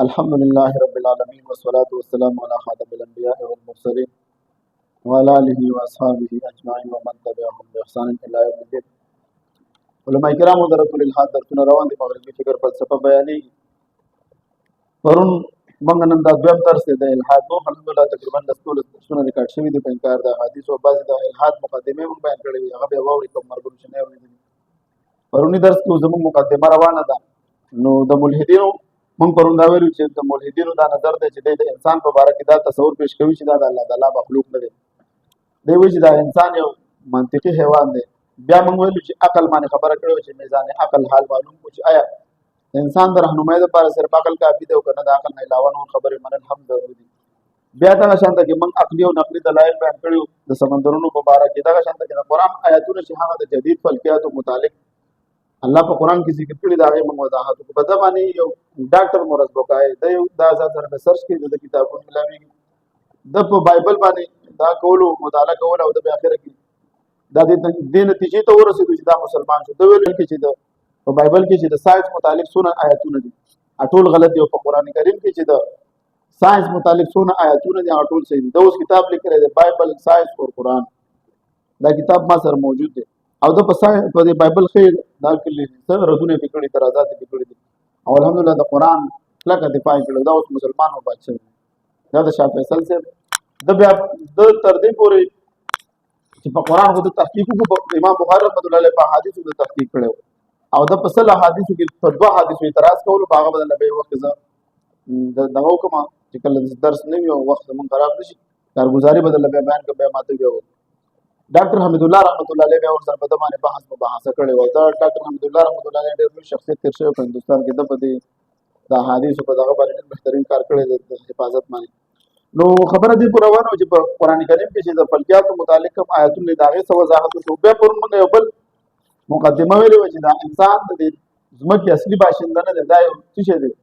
الحمد لله رب العالمين والصلاة والسلام على خاتم الأنبياء والمرسلين وعلى آله وأصحابه أجمعين ومن تبعهم بإحسان إلى يوم الدين. علماء کرام در رسول الحاد درسونه روان دي. مغربي فکر فلسفه بیانې پرون موږ نن دا دویم درس دی د الحاد نو الحمدلله تقریبا د ټول درسونه ریکارډ شوي دي په انکار د حدیث او بعضې د الحاد مقدمې موږ بیان کړې وي، هغه بیا واورئ کوم مرګونو چې نه اورېدلي. پروني درس کې زموږ مقدمه روانه ده. نو د ملحدینو موږ پرون دا ویلو چې د ملحدینو دا نظر دی چې د انسان په باره کې دا تصور پیش کوي چې دا د الله تعالی مخلوق نه دی. دی وایي چې دا انسان یو منطقي حیوان دی. بیا موږ ویلو چې عقل باندې خبره کړې وه چې میزان عقل حال معلوم کړو چې آیا د انسان د رهنمایۍ دپاره صرف عقل کافي دی او که نه د عقل نه علاوه نور خبرې منل هم ضروري دي. بیا دغه شانته کې موږ عقلي او نقلي دلایل بیان کړي د سمندرونو په باره کې. دغه شانته کې د قرآن آیاتونه چې هغه د جدید فلکیاتو متعلق الله په قرآن کې ذکر کړي د هغې موږ وضاحت وکړو. په ده باندې یو ډاکټر مرز بوکای د یو دا ځان سره مې سرچ کړي د کتابونو ملاوېږي د په بایبل باندې دا کولو مطالعه کول او د بیا اخره کې دا د دې نتیجې ته ورسېدو چې دا مسلمان شو. د ویل کې چې د په بایبل کې چې د ساینس متعلق څونه آیاتونه دي ټول غلط دي او په قرآن کریم کې چې د ساینس متعلق څونه آیاتونه دي ټول صحیح دي. دا اوس کتاب لیکلی دی بایبل ساینس اور قرآن. دا کتاب ما سره موجود دی او د په دې بایبل خیر دا کلی څه ردونه یې پې کړي اعتراضات یې پې کړي دي او الحمدلله د قرآن کلکه دفاع یې کړې. دا اوس مسلمان او بادشاه دی. دا د شاه فیصل صاحب د بیا د تر دې پورې چې په قرآن خو د تحقیق وکړو، امام بخاري رحمت الله علیه په احادیثو د تحقیق کړی او د په 100 احادیثو کې په 2 احادیثو اعتراض کولو په هغه بدله به یې وخت زه دغه وکړم چې کله درس نه وي او وخت زمونږ خراب نه شي کارګزاري بدله بیا بیان کړم بیا ماته بیا وکړم. ډاکټر حمید الله رحمت الله علیه بیا ورسره په ده باندې بحث مباحثه کړې وه. دا ډاکټر حمید الله رحمت الله علیه ډېر لوی شخصیت تېر شوی په هندوستان کې. ده په دې د احادیثو په دغه باندې ډېر بهترین کار کړی دی د حفاظت باندې. نو خبره دې پوره روانه وه چې په قرآن کریم کې چې د فلکیاتو متعلق کوم آیاتونه دي د هغې څه وضاحت وشو. بیا پرون موږ یو بل مقدمه ویلې وه چې دا انسان د دې ځمکې اصلي باشنده نه دی، دا یو څه شی دی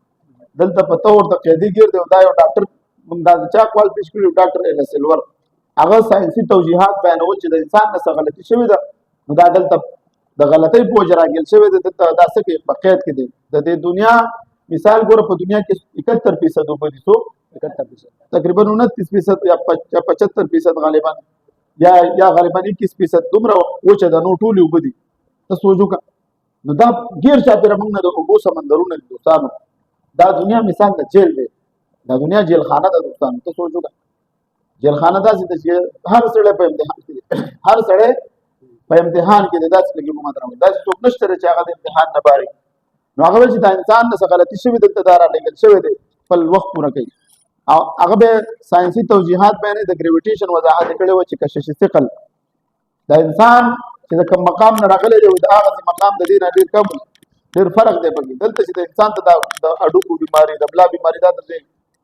دلته په ته ورته قیدي ګیر دی او دا یو ډاکټر موږ دا د چا اقوال پیش کړي ډاکټر ایلسلور هغه ساینسي توجیهات بیانول چې د انسان نه څه غلطي شوې ده نو دا دلته د غلطۍ په وجه راګیل شوی دی. دلته دا څه کې په قید کې دی د دې دنیا مثال ګوره په دنیا کې 71% اوبه دي. څو 71% تقریبا 29% یا 75% غالبا یا غالبا 21% دومره وچه ده نو ټولې اوبه دي. ته سوچ وکړه نو دا ګیر چاپېره موږ نه د اوبو سمندرونه دي دوستانو. دا دنیا مثال د جیل دی، دا دنیا جیل خانه ده دوستانو. ته سوچ وکړه جیل خانه داسې ده چې هر سړی په امتحان کې دی، هر سړی په امتحان کې دی. داسې لږې ګمان راوړي داسې څوک نشته چې هغه د امتحان نه باري. نو هغه ویل چې دا انسان نه څه غلطي شوې دلته دا رالېږل شوی دی خپل وخت پوره کوي او هغه به ساینسي توجیهات بیانې د ګریویټیشن وضاحت یې کړی وه چې کشش ثقل د انسان چې د کوم مقام نه راغلی دی د هغه مقام د دې نه ډېر کم ډېر فرق دی پکې. دلته چې د انسان ته د هډوکو بیماري د ملا بیماري دا د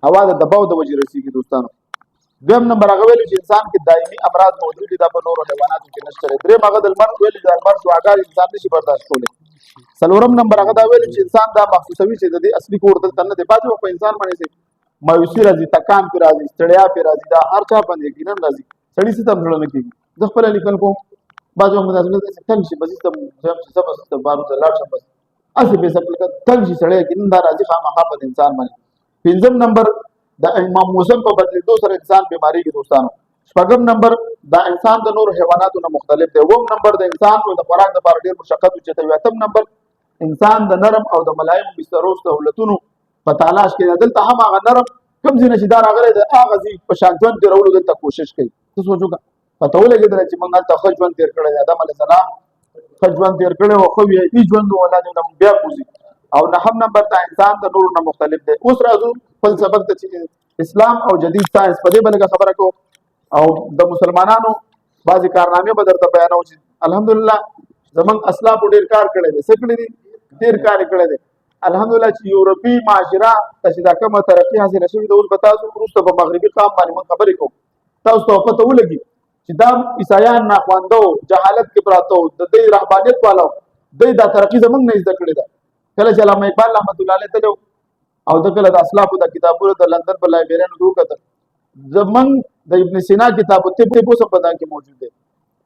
هوا د دباو د وجې رسېږي دوستانو. دویم نمبر هغه ویلي چې انسان کې دایمي امراض موجود دي دا په نورو حیواناتو کې نشته دی. درېیم هغه د لمر ویلي د لمر شعاګار انسان نشي برداشت کولی. څلورم نمبر هغه دا ویلي چې انسان دا محسوسوي چې د دې اصلي کور دلته نه دی. بعضې وخت په انسان باندې مایوسي راځي، تکان پرې راځي، ستړیا پرې راځي. دا هر چا باندې یقینا راځي. سړي څه ته هم زړه نه کېږي. زه خپله لیکل کوم بعضې وخت مې داسې تنګ شي بس ته بارو ته لاړ شم بس هسې بې صبره تنګ شي سړی یقینا دا راځي خامخا په انسان باندې. پنځم نمبر د موسم په بدلېدو سره انسان بیماریږي دوستانو. شپږم نمبر دا انسان د نورو حیواناتو نه مختلف دی. اووم نمبر د انسان د خوراک دپاره ډېر مشقت اوچتوي. اتم نمبر انسان د نرم او د ملایمو بسترو سهولتونو په تلاش کې دی. دلته هم هغه نرم کوم ځای نه چې دا راغلی دی هغه ځای په شان ژوند تېرولو دلته کوشش کوي. ته سوچ وکړه پته ولګېدله چې موږ هلته ښه ژوند تېر کړی دی، آدم علیه السلام ښه ژوند تېر کړی و، ښه ویایپي ژوند و، الله دې موږ بیا بوځي. او نهم نمبر دا انسان د نورو نه مختلف دی. اوس راځو خپل سبق ته چې اسلام او جدید ساینس په دې به لږه خبره کوو او د مسلمانانو بعضې کارنامې به درته بیانوو چې الحمدلله زموږ اسلافو ډېر کار کړی دی. څه کړي دي؟ ډېر کار یې کړی دی الحمدلله. چې یورپي معاشره ته چې دا کومه ترقي حاصله شوې ده اوس به تاسو وروسته په مغربي قام باندې موږ خبرې کوو تاسو ته پته ولګي چې دا عیسایان ناخوانده و، جهالت کې پراته و، د دوی رهبانیت والا و، دوی دا ترقي زموږ نه زده کړې ده. کله چې علامه اقبال رحمت الله علیه تللی او د کله د اسلافو د کتابونو د لندن په لایبرریانو کې وکتل زموږ د ابن سینا کتاب طب اوس په دا کې موجود دی،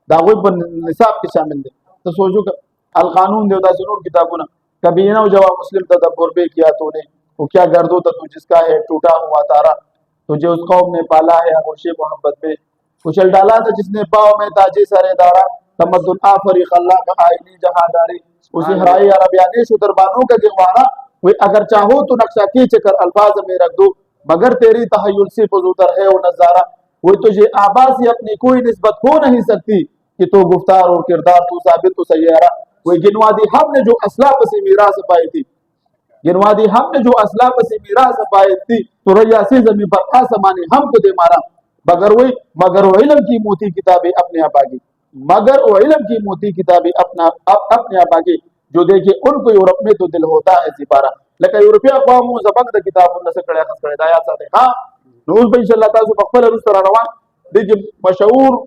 د هغوی په نصاب کې شامل دی. ته سوچ وکړه القانون دی او داسې نور کتابونه کبینه او جواب مسلم تدبر به کیا تو نے वो क्या गर्दो तो तू जिसका है टूटा हुआ तारा, तुझे उस कौम ने पाला है आगोशे मोहब्बत में, कुचल डाला था जिसने पाँव में ताजे सरे दारा, तमद्दुन आफरी खल्ला का आईनी जहादारी, उसे हराई अरबियाने शुतरबानों का गिरवाना, वे अगर चाहो तो नक्शा खींच कर अल्फाज में रख दो, मगर तेरी तहयुल से फजूतर है वो नजारा, वो तुझे आबा से अपनी कोई निस्बत हो नहीं सकती कि तो गुफ्तार और किरदार तू साबित तो सैयारा, वही गिनवा दी हमने जो असलाफ से मीरास पाई थी, गिनवा दी हमने जो असलाफ से मीरास पाई थी, तो रैया से जमीन पर आसमानी हमको दे मारा, मगर वो इल्म की मोती किताबें अपने आप आगे, मगर वो इल्म की मोती किताबें अपने आप आगे, जो देखे उनको यूरोप में तो दिल होता है सिपारा, लेकिन यूरोपिया कौमों जबक द किताब उन से कड़े खस कड़े दाया साथे हाँ नूर पे इंशाल्लाह तासु बखल रुस तरह रवान देखिए मशहूर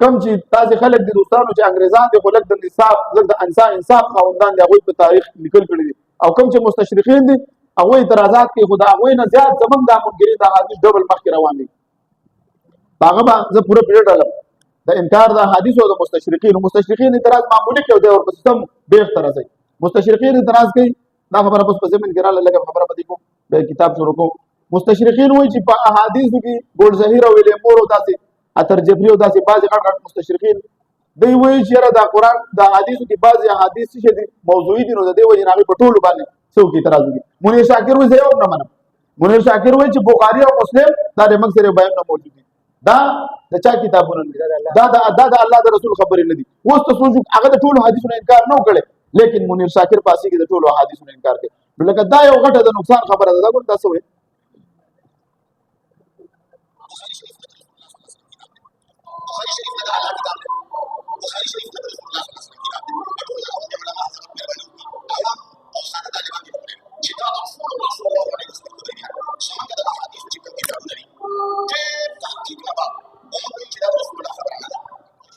कम चीज ताजे खलक दी दोस्तानो चे अंग्रेजान दे खलक द निसाब लग द अंसा इंसाफ खाउंदान दे कोई तारीख निकल पड़ी दी और कम चे मुस्तशरिकीन दी और इतराजात के खुदा वही न ज्यादा जमन दा मुनकरीन दा हादिस डबल मख के रवान दी बागबा ज पूरा पीरियड अलग द इनकार दा हादिस और मुस्तशरिकीन इतराज मामूली के दे और सिस्टम बेखतर से मुस्तशरिकीन इतराज की ना खबर बस पसे में गिरा लगा खबर पति को बे किताब शुरू को मुस्तशरिकीन हुई ची अहादीस की गोल ज़हीरा वेले मोर होता से अतर जबरी होता से बाज घाट मुस्तशरिकीन दई हुई चेहरा दा कुरान दा हदीस की बाज अहादीस से मौजूई दिन होता दे वो जनाबी पटोल बाने सो की तरह की मुनीर शाकिर हुई से और न मन मुनीर शाकिर हुई ची बुखारी और मुस्लिम दा रेमक से बयान न मौजूद दा द चा किताबुन दा अल्लाह दा रसूल खबर नदी वो तो सोचू अगर टोल हदीस ने इनकार न करे लेकिन मुनीर शाकिर पासी की टोल हदीस ने इनकार के बोले दा यो घटा दा नुकसान खबर दा को दस हुए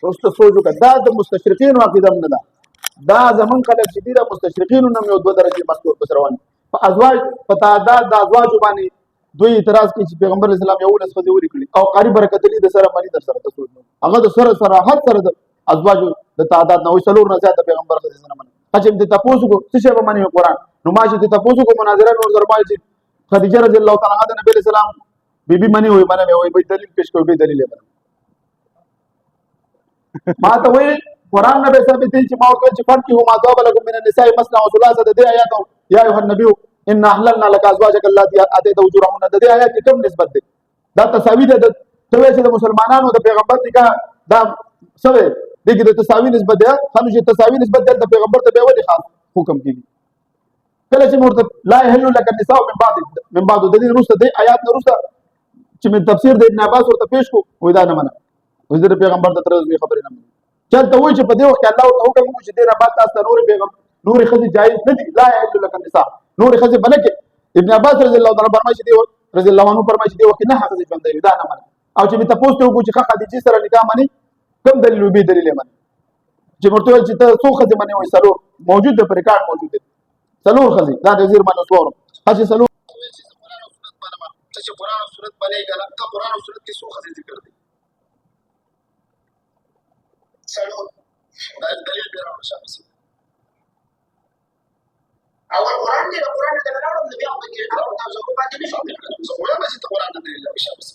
दोस्तों सोचो का दा मुस्तशरिकीन वाकिदम नदा दा जमन खलक शदीदा मुस्तशरिकीन नम यो दो दरजे मस्कूर बसरवान अजवाज पतादा दा अजवाज बानी दो इतराज की पैगंबर इस्लाम यो नस फजी उरी कली और कारी बरकत ली दसरा मनी दसरा तसोज अगर सर सराहत सर अजवाज द तादाद न वसलूर न ज्यादा पैगंबर इस्लाम मन हजम दे तपोसु को सिशे बमनी कुरान नुमाश दे तपोसु को मुनाजरा में और दरबार जी खदीजा रज़ियल्लाहु तआला अन्हा नबी सलाम बीबी मनी हुई माने में वही दलील पेश को भी दलील है मा तो वही कुरान नबी साबित है कि मौत के फर्क की हुआ दो बलगुम मिन निसाई मसना व सुलासा दे आयत या अय्युहन नबी इन्ना अहललना लक अज़वाजक अल्लाती आतैत उजूरहुन दे आयत की कम निस्बत दे दा तसावी दे तो वैसे मुसलमानों द पैगंबर ने कहा दा सबे देखिए तो तसावी निस्बत दे हम जो तसावी निस्बत दे पैगंबर तो बेवली खास हुक्म की कले से मुर्तब ला यहल्लु लक निसा min ba'd दे रुस्त दे आयत न रुस्त چې من तफसीर दे इब्न अब्बास ورته पेश को वदा न मना وزیر پیغمبر ته ترز به خبر نه چل ته وای چې په دې وخت الله او حکم وکړي چې دې نه بعد تاسو نور پیغمبر نور خزي جایز نه دي لا يحل لك النساء نور خزي بلکه ابن عباس رضی الله تعالی فرمایي چې رضی الله عنه فرمایي چې دې وخت نه خزي ژوند دی دا نه منا او چې می تاسو ته وګورئ چې خدیجه سره نکاح مني کوم دلیل به دلیل مني چې مرته چې ته څو خزي مني وای سلو موجود دی پر ریکارډ موجود دی سلو خزي دا د وزیر باندې سوور هڅه سلو چې قرآن او سنت باندې ګل کا قرآن او سنت کې څو خزي ذکر دي سلو دا دلیل به راوړل شي اول قرآن دی قرآن ته راوړل د بیا په کې او تاسو په باندې نشو زه ولا به چې قرآن ته دلیل به شابه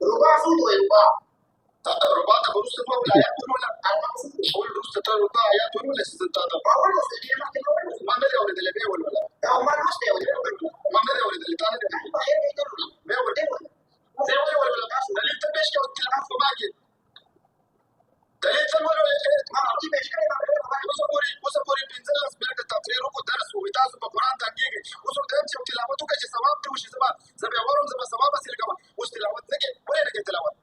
ربا فوت ويبا ربا ته ورسته په آیات ولا اول ورسته ته ربا آیات ولا ستته ته اول ورسته کې ما نه اورې دلې به ولا او ما نه ورسته اورې ما نه اورې دلې تا نه به ولا زه ولا تاسو دلیل ته پېښ کړو چې تاسو باندې دلیل څه ولا ما کې پېښ کړی اوس پوری پنځه لاس بلټ تفسیر کو درس وې تاسو په قرآن ته کېږي اوس ورته چې تلاوت وکړي چې ثواب ته وشي زما ورم زما ثواب حاصل کوم اوس تلاوت نه کې ولې نه کې تلاوت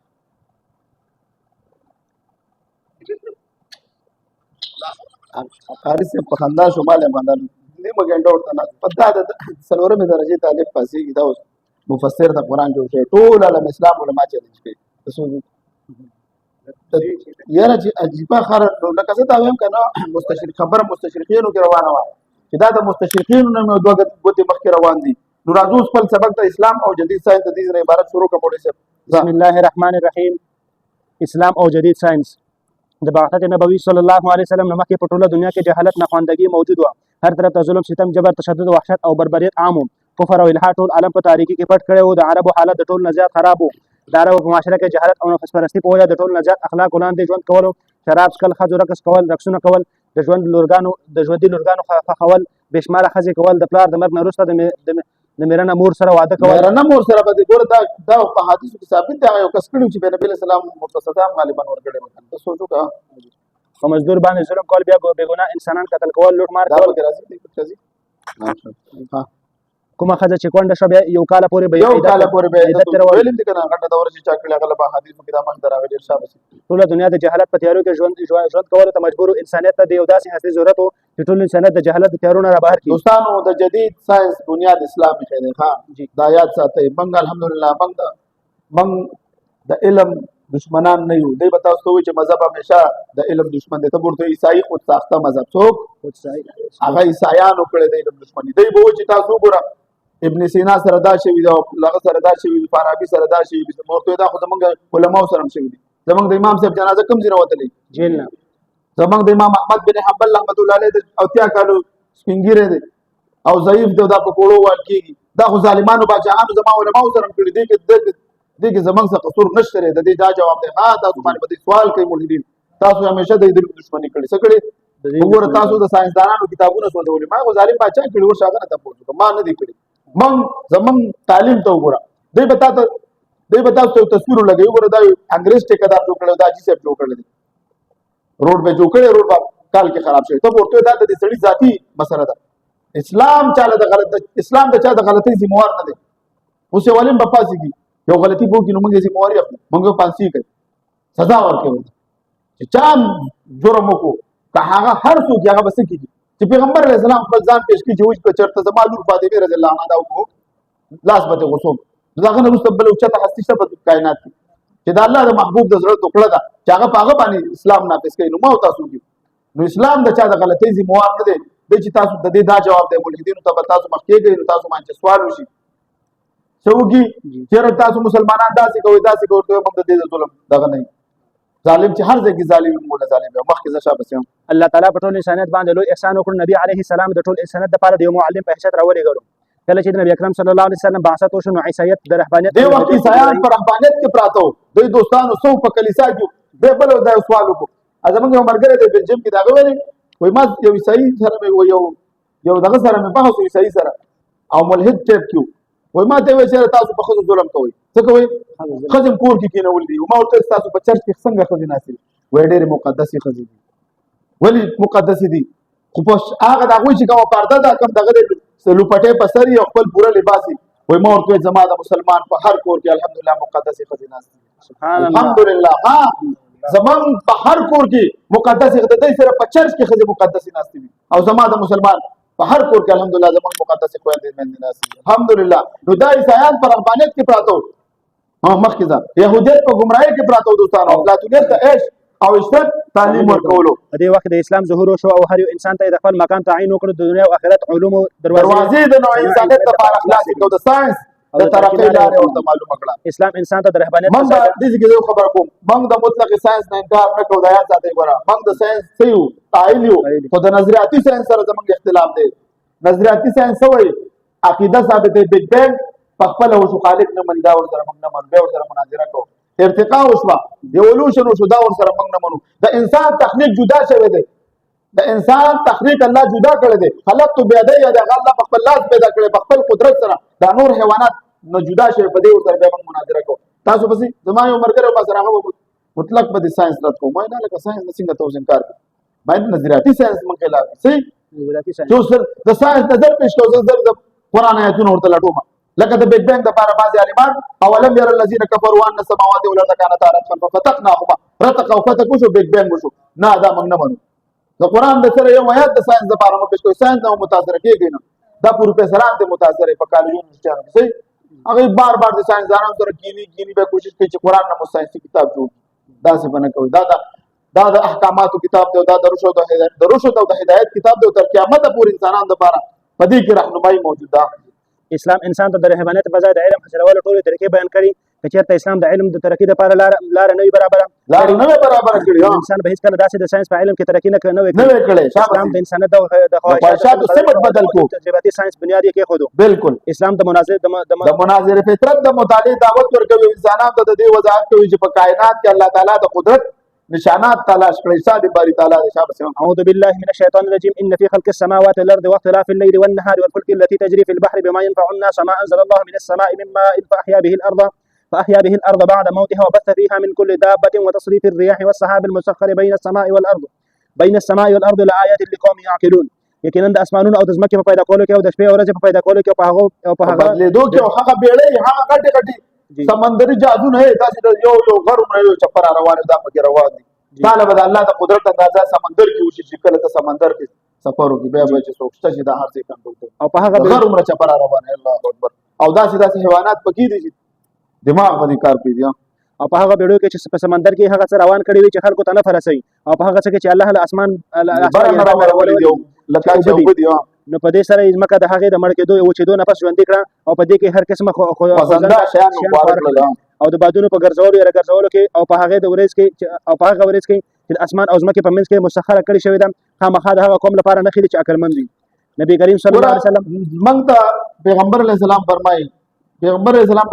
قاری سے پخندا شمال مندان نه مګنډ ورته نه پتا ده سلورمه درجه طالب پاسي کی دا مفسر ته قرآن جو شي ټول علم اسلام علماء چیلنج کوي تاسو یاره چې عجیبه خبره لکه څه تا ویم کنه مستشرق خبره مستشرقینو کې روانه و چې دا د مستشرقینو نه دوه غوته مخ کې روان دي نو راځو خپل سبق ته اسلام او جدید ساينس د دې عبارت شروع کوم ډېر بسم الله الرحمن الرحیم اسلام او جدید ساينس د بعثت نبوي صلی الله علیه وسلم نه مخکې په ټوله دنیا کې جهالت ناخواندګي موجود وه. هر طرف ته ظلم ستم جبر تشدد وحشت او بربریت عام و. کفر او الحاد ټول عالم په تاریکي کې پټ کړی و. د عربو حالت د ټول نه زیات خراب و. د عربو په معاشره کې جهالت او نفس پرستي په وجه د ټول نه زیات اخلاقو لاندې ژوند کولو، شراب څښل، ښځو رقص کول، رقصونه کول، د ژوندي لورګانو ښخول، بې شماره ښځې کول، د پلار د مرګ نه وروسته د میرنه مور سره واده کول. میرنه مور سره به ګوره دا په حدیثو کې ثابت دی. هغه یو کس کړي چې نبی علیه السلام مرتضام غالبا ورکړی و. ته سوچ وکړه په مزدور باندې ظلم کول، بیا بې ګناه انسانان قتل کول، لوټ مار کول. کومه ښځه چې کونډه شوه بیا یو کال پورې به ویلم دي که نه غټه دوره چې چا کړې هغه له حدیثو کې دا مخ در راغلی ارشاد شي. ټوله دنیا د جهالت په تیارو کې ژوند کولو ته مجبور و. انسانیت ته د یو داسې هستې ضرورت و چې ټول انسانیت د جهالت د تیارو نه رابهر کړي. دوستانو د جدید ساينس بنیاد اسلام کې دی. ها دا یاد ساتئ. موږ الحمدلله موږ د علم دشمنان نه یو. دی به تاسو ته وایي چې مذهب همیشه د علم دشمن دی. ته ورته عیسایي خود ساخته مذهب څوک هغه عیسایانو کړی د علم دشمني. دی به وایي چې تاسو وګوره ابن سینا سره دا شوي دی، هغه سره دا شوي دي، فارابي سره دا شوي دي. ورته دا خو زمونږ علماو سره هم شوي دي. زمونږ د امام صاحب جنازه کوم ځای نه وتلی؟ جیل نه. زمونږ د امام احمد بن حنبل رحمت الله علیه د 80 کالو سپین ږیری دی او ضعیف دی، دا په کوړو وال کېږي. دا خو ظالمانو باچاهانو زما علماو سره هم کړي دي کې زمونږ څه قصور نشته دی. د دې دا جواب دی. ها تاسو باندې به سوال کوي ملحدین، تاسو همیشه د دې دشمني کړي. څه کړي؟ وګوره تاسو د ساينسدانانو کتابونه سوځولي. ما خو ظالم باچا کړي ورشه هغه نه تاسو ما نه دی کړي. زمون تعلیم ته وګوره. دی به تاسو تصویر لګي. وګوره دا انګريز ټیکدار جوړ کړو، دا جی سیب جوړ کړل، روډ به جوړ کړي، روډ به کال کې خراب شي. ته ورته دا د سړي ذاتی مسله ده. اسلام چاله د غلط اسلام د چا د غلطۍ ذمہوار نه دی. اوس یو ولیم په پاسي کې یو غلطي وکړي نو موږ یې ذمہوار یو موږ پانسي کوي، سزا ورکوي. چې چا جرم وکړو که هغه هر څوک هغه بس کیږي چې پیغمبر علیه السلام خپل ځان پیش کړي چې وځ په چرته زما لور فاطمه رضی الله عنها دا وکړو لاس به غوسو. داغه نه وروسته بل اوچته هستی شته په کائنات کې چې دا الله د محبوب د زړه ټوکړه ده چې هغه په هغه باندې اسلام نافذ کوي. نو ما تاسو کې نو اسلام د چا د غلطۍ ذمہوار نه دی. چې تاسو د دې دا جواب دی ملحدینو ته تاسو مخکې گئی نو تاسو باندې سوال وشي څوګي چیرې تاسو مسلمانان داسې کوي ورته موږ د دې ظلم دغه نه ظالم چې هر ځای کې ظالم مولا ظالم مخکې ځا بسم الله تعالی په ټول انسانیت باندې لوی احسان وکړ. نبی علیه السلام د ټول انسانیت لپاره د یو معلم په حیثیت راولېږلو. کله چې نبی اکرم صلی الله علیه وسلم بعثت وشو نو عیسایت د رهبانیت دی وخت عیسایان پر رهبانیت کې پراته وو. دوی دوستانو سو په کلیسا کې به بل دا سوال وکړو. ازمنګ یو مرګره د بلجیم کې دا غوړي وای ما یو عیسائی سره مې یو دغه سره مې بحث عیسائی سره او ملحد ټیپ کیو وای ما ته وای چې تاسو په خود ظلم کوئ. څه کوئ؟ خزم کور کې کینول دي. ما ورته تاسو په چرچ کې څنګه خزې ناسي وای ډېر مقدسي خزې دي. ولی مقدسي دي خو په هغه د هغوی چې کومه پرده ده کوم دغه د لوپټې په سر یې خپل پوره لباسي وای ما ورته زما د مسلمان په هر کور کې الحمدلله مقدسي خزې ناسي. سبحان الله الحمدلله. ها زمان په هر کور کې مقدسي د دې سره په چرچ کې خزې مقدسي ناسي او زما د مسلمان په هر کور کې الحمدلله زموږ مقدس خويندې مند ناسي الحمدلله. نو دا عیسایان پر رهبانیت کې پراته مخکې ځه يهودیت په گمراهۍ کې پراته دوستانو افلاطونیت ته عيش او عشرت تعلیم ورکولو. په دې وخت د اسلام ظهور وشو او هر یو انسان ته د خپل مقام تعین وکړ. د دنیا او آخرت علومو دروازې د نوع انسانیت لپاره خلاصې کړو. د ساينس د ترقۍ لارې ورته معلومه کړه. اسلام انسان ته د رهبانیت موږ دې کې یو خبر کوم موږ د مطلق ساينس نه انکار نه کوو. دا یاد ساتئ ګوره موږ د ساينس سيو قائل یو خو د نظریاتي ساينس سره زموږ اختلاف دی. نظریاتي ساينس وایي عقیده ثابت دی بیگ بینګ په خپل وشو خالق نه مني دا ور سره موږ نه منو به ور سره مناظره کوو. ارتقاء وشو ایولوشن وشو دا ور سره موږ نه منو. د انسان تخلیق جدا شوی دی. د انسان تخلیق الله جدا کړی دی. خلقت بیدی د الله په خپل لاس پیدا کړی په خپل قدرت سره دا نور حیوانات نو جدا شوی په دې ور سره به موږ مناظره کوو. تاسو پسې زما یو مرګره ما سره هغه مطلق به د ساينس رات کوم ما نه لکه ساينس څنګه تاسو انکار کوي باید نظریاتي ساينس موږ خلاف صحیح نظریاتي ساينس جو سر د ساينس نظر پیش کوو. زر د قران آیاتونو ورته لټوم لکه د بیگ بینګ د لپاره بعض عالمان اولم ير الذين كفروا ان السماوات والارض كانتا رتقا ففتقناهما رتقا وفتقوا شو بیگ بینګ وشو نه دا موږ نه منو. د قران د سره یو آیات د ساينس د لپاره مو پیش کوو. ساينس نو متاثر کیږي نه دا پروفیسوران ته متاثر په کالجونو کې صحیح هغه بار د ساينس دانانو سره کینی به کوشش کوي چې قران نه ساينسي کتاب جوړ دا څه بنه کوي. دا د احکاماتو کتاب دی دا د رشد او د هدایت کتاب دی تر قیامت پورې انسانانو لپاره په دې کې راهنمایي موجود ده. اسلام انسان ته د رهبانیت په ځای د علم حاصلولو ټولې طریقې بیان کړي که چېرته اسلام د علم د ترقي دپاره لاره نه وي برابره لار نه برابر کړی انسان به هېڅکله داسې د ساینس په علم کې ترقي نه وي نه کړی اسلام د انسانیت د خواهشاتو سمت بدل کو تجرباتي ساينس بنیاد یې کېښودو بالکل اسلام د مناظره فطرت د مطالعې دعوت ورکوي انسانانو ته د دې وضاحت کوي چې په کائنات کې الله تعالی د قدرت نشانات تلاش کړي صادق باری تعالی د شابه اعوذ بالله من الشيطان الرجيم ان في خلق السماوات والارض واختلاف الليل والنهار والفلك التي تجري في البحر بما ينفع الناس ما انزل الله من السماء من ماء فاحيا به الارض بعد موتها وبث فيها من كل دابه وتصريف الرياح والسحاب المسخر بين السماء والارض لآيات لقوم يعقلون یقینا د اسمانونو او د ځمکې په پیدا کولو کې او د شپې او ورځې په پیدا کولو کې او په هغه بدلیدو کې هغه بیړۍ هغه غټي سمندري جادو نه تاسو د یو غر عمر یو چپر روان دا پکې روان دي طالب د الله د قدرت اندازه سمندر کې وشي چې کله ته سمندر کې سفر وکړي بیا به چې سوچته چې دا هر څه کنټرول او په هغه غر عمر چپر روان الله اکبر او داسې حیوانات پکې دي چې دماغ باندې کار کوي او په هغه ویډیو کې چې په سمندر کې هغه څه روان کړی وي چې خلکو ته نه فرسوي او په هغه څه کې چې الله له اسمان لکه چې وبدي نو په دې سره ځمکه د هغې د مړ کېدو او چې نفس ژوندي کړه او په دې کې هر قسمه خوځنده شیان مبارک او د بادونو په ګرځولو یا ګرځولو کې او په هغې د ورځ کې او په هغه ورځ کې چې د اسمان او ځمکې په منځ کې مسخره کړې شوې ده خامخا د هغه قوم لپاره نښې دي چې عقلمند دي نبی کریم صلی الله علیه وسلم موږ ته پیغمبر علیه السلام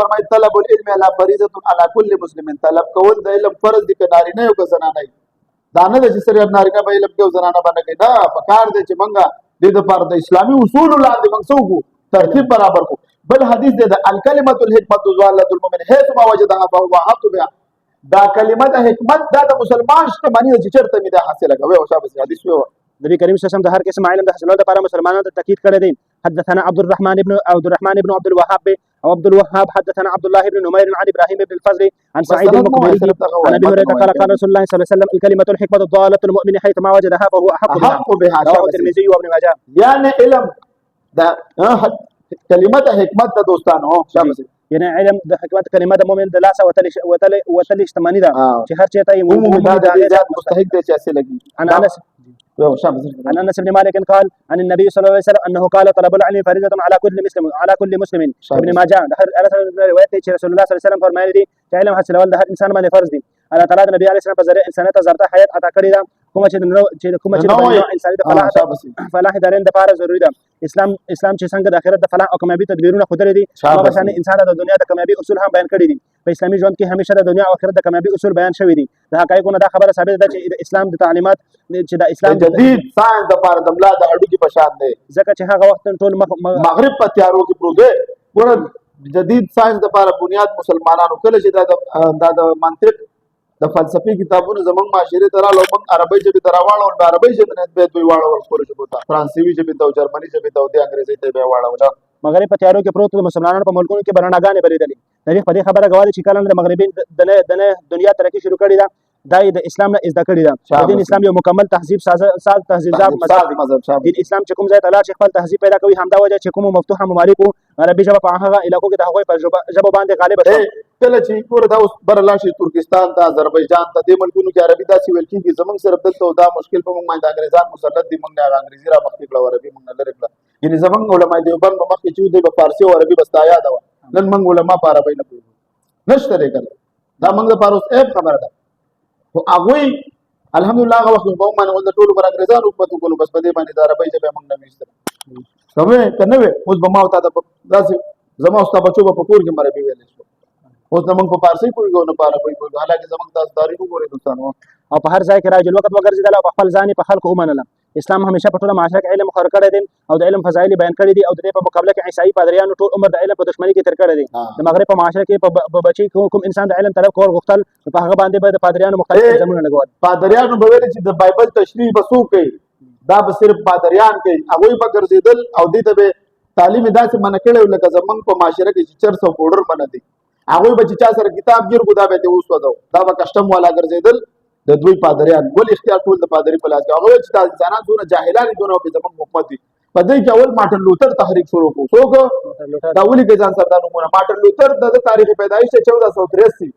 فرمایي طلب العلم علی فریضة علی کل مسلم طلب کول د علم فرض دي که نارینه او که زنانه دا نه چې صرف نارینه به علم کوي او زنانه باندې کوي دا پکار دی چې موږ د لپاره د اسلامي اصول لاندې موږ څو ترتیب برابر کو بل حدیث دی د الکلمۃ الحکمت ضالۃ المؤمن حيث ما وجدها فهو حق بها دا کلمه د حکمت دا د مسلمان شتمنی چې چرته می دا حاصله کوي او شابه حدیث وو نبی کریم صلی الله علیه وسلم د هر قسم علم د حاصلولو لپاره مسلمانانو ته تاکید کړی دی حدثنا عبد الرحمن بن عبد الوهاب او عبد الوهاب حدثنا عبد الله بن نمير عن ابراهيم بن الفضل عن سعيد المقبري عن ابي هريره قال قال رسول الله صلى الله عليه وسلم الكلمه الحكمه ضاله المؤمن حيث ما وجدها فهو احق بها رواه الترمذي وابن ماجه یعنی علم دا کلمه حکمت د دوستانو شابه یعنی علم د حکمت کلمه د مؤمن د لاسه وتل شتمنی ده چې هر چېرته یې عمومي دا مستحق دی چې اصل لګي عن انس بن مالك قال عن النبي صلى الله عليه وسلم انه قال طلب العلم فريضه على كل مسلم ابن ماجه روایت چې رسول الله صلی الله علیه وسلم فرمایلی دي چې علم حاصلول د هر انسان باندې فرض دي الله تعالی د نبی علیه السلام په ذریعه انسانیت زرته حیات عطا کړی ده کومه چې د انساني د فلاح دارین د لپاره ضروری ده اسلام چې څنګه د آخرت د فلاح او کامیابی تدبیرونه ښودلي دي هغه شان انسان د دنیا د کامیابی اصول هم بیان کړي دي په اسلامي ژوند کې همیشه د دنیا او آخرت د کامیابی اصول بیان شوي دي د حقایقو نه دا خبره ثابته ده چې د اسلام د تعلیمات چې د اسلام جدید ساينس د لپاره د ملا د هډوکي په شان دی ځکه چې هغه وخت ټول مغرب په تیارو کې پروت دی ګوره جدید ساينس د لپاره بنیاد مسلمانانو کله چې دا د منطق د فلسفي کتابونو زمونږ معاشري ته راغلو موږ عربي ژبې ته راواړو د عربي ژبې نه به دوی واړول خپلو ژبو ته فرانسوي ژبې ته او جرمني ژبې ته او د انګریزي ته به واړول مغرب په تیارو کې پروت د مسلمانانو په ملکونو کې برناګانې بلیدلې تاریخ په دې خبره گواه دی چې کله د مغربي د دنیا ترقي شروع کړې ده دا د اسلام نه زده کړې ده دین اسلام یو مکمل تهذیب ساز تهذیبزاب مذهب دین اسلام چې کوم ځای ته لاړ شي خپل تهذیب پیدا کوي همدا وجه چې کوم مفتوحه ممالکو عربي ژبه په هغه علاقو کې د هغوی په ژبه باندې غالبه شوه کله چې ګوره دا اوس بره لاړ شي ترکستان ته آذربایجان ته دې ملکونو کې عربي داسې ویل کېږي زموږ صرف دلته دا مشکل په موږ باندې انګریزان مسلط دي موږ نه انګریزي را مخکې کړه عربي موږ نه لرې کړه یعنې زموږ علما دیوبند به مخکې چې دوی به فارسي او عربي بس یاد وه نن موږ علما په عربۍ نه پوهېږو نشته دی کله دا موږ لپاره اوس عیب خبره ده خو هغوی الحمدلله هغه وخت په موږ باندې د ټولو پر انګریزان حکومت وکړو بس په دې باندې د عربۍ ژبه موږ نه ویستله که وې که نه وې اوس به ما او تا ته داسې زما او ستا بچو به په کور کې عربي ویلی شو اوس نه موږ په فارسي پوهېږو نه په عربۍ پوهېږو حالانکه زموږ تاسو تاریخ وګورئ دوستانو او په هر ځای کې راجل وخت وګرځېدل او په خپل ځان په خلکو ومنله اسلام همیشه په ټوله معاشره کې علم خور کړی دی او د علم فضایل بیان کړي دي او د دې په مقابله کې عیسائی پادریانو ټول عمر د علم په دښمنۍ کې تیر کړی دی د مغرب په معاشره کې په بچي کوم انسان د علم طلب کول غوښتل په هغه باندې به د پادریانو مختلف الزامونه لګول پادریانو به ویل چې د بایبل تشریح به څوک کوي دا به صرف پادریان کوي هغوی به ګرځېدل او دې ته به تعلیم داسې منع کړی لکه زمونږ په معاشره کې چې چرس او پوډر منع دي هغوی به چې چا سره کتاب ګیر کو دا به ته وسودو دا به کسټم والا ګرځېدل د دوی پادریان ول اختیار ټول د پادری په لاس کې هغه چې د انسانان دونه جاهلان دونه په زمون حکومت دي په دې کې اول مارټن لوتر تحریک شروع کړو څوک دا ولي کې ځان سره نومونه مارټن لوتر د تاریخ پیدایش 1483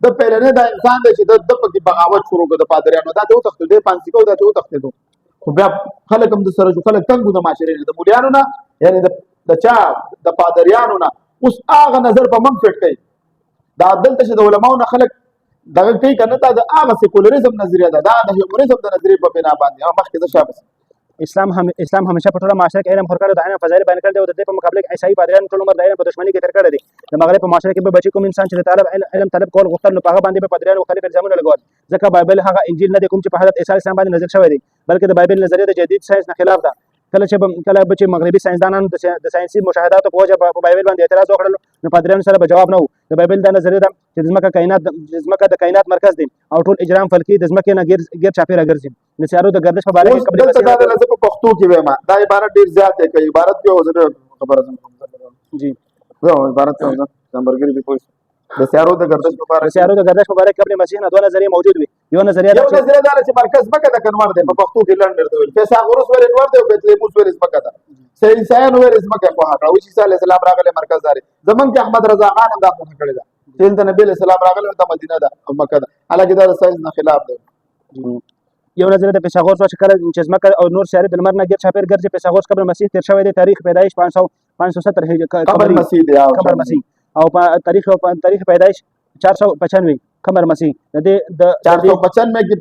د پیلنې د انسان د چې د پکې بغاوت شروع کړ د پادریانو دا ته تخت دې پانسی کو دا ته تخت دو خو بیا خلک هم د سره جو خلک تنګو د معاشرې د مولیانو نه یعنی د چا د پادریانو نه اوس هغه نظر په من فټ کوي دا دلته چې د علماو نه خلک دغه کوي کنه دا د هغه سیکولریزم نظریه ده دا د هیومنیزم د نظریې په بنا باندې او مخکې د شابه اسلام همیشه په ټوله معاشره کې علم خور کړی د علم فضایل بیان کړي او د دې په مقابله کې عیسائی پادریان ټول عمر د علم په دښمنۍ کې تیر کړی دي د مغرب په معاشره کې به بچي کوم انسان چې د طالب علم طلب کول غوښتل نو په هغه باندې به پادریان مختلف الزامونه لګول ځکه بایبل هغه انجیل نه دی کوم چې په حضرت عیسی علیه السلام باندې نازل شوی دی بلکې د بایبل نظریه د جدید ساينس نه خلاف ده کله چې مغربي ساينسدانانو د ساينسي مشاهداتو په وجه په بایبل باندې اعتراض وکړل نو پادریانو سره به جواب نه و د بایبل د نظریه ده چې ځمکه د کائنات مرکز دی او ټول اجرام فلکي د ځمکې نه غیر چاپیره ګرځي د سیارو د گردش په اړه کې دلته دا لږ په پښتو کې وایم دا عبارت ډیر زیات دی کوي عبارت کې وزره خبره ده جی زه عبارت ته نمبرګری به پوښتنه د سیارو د گردش په اړه قبل مسیح نه دوه نظریې موجود وي یو نظریه دا چې مرکز مکه د کنوار دی په پښتو کې لنډر دی فیثاغورس ویل انور دی او بیتلیموس ویل مکه ده سیسایان ویل مکه په هغه او عیسی علیه السلام راغله مرکز داري زمون کې احمد رضا خان هم دا په کړی دا چې نبی علیه السلام راغله د مدینه ده او مکه ده الګا دا ساينس نه خلاف دی یو نظریه د فیثاغورس چې کله چې ځمکه او نور سیارې د لمر نه غیر چاپیر ګرځي فیثاغورس قبل مسیح تیر شوی دی تاریخ پیدایش 570 قبل مسیح دی قبل مسیح او تاریخ پیدایش 495 قمر مسیح د دې د 495 کې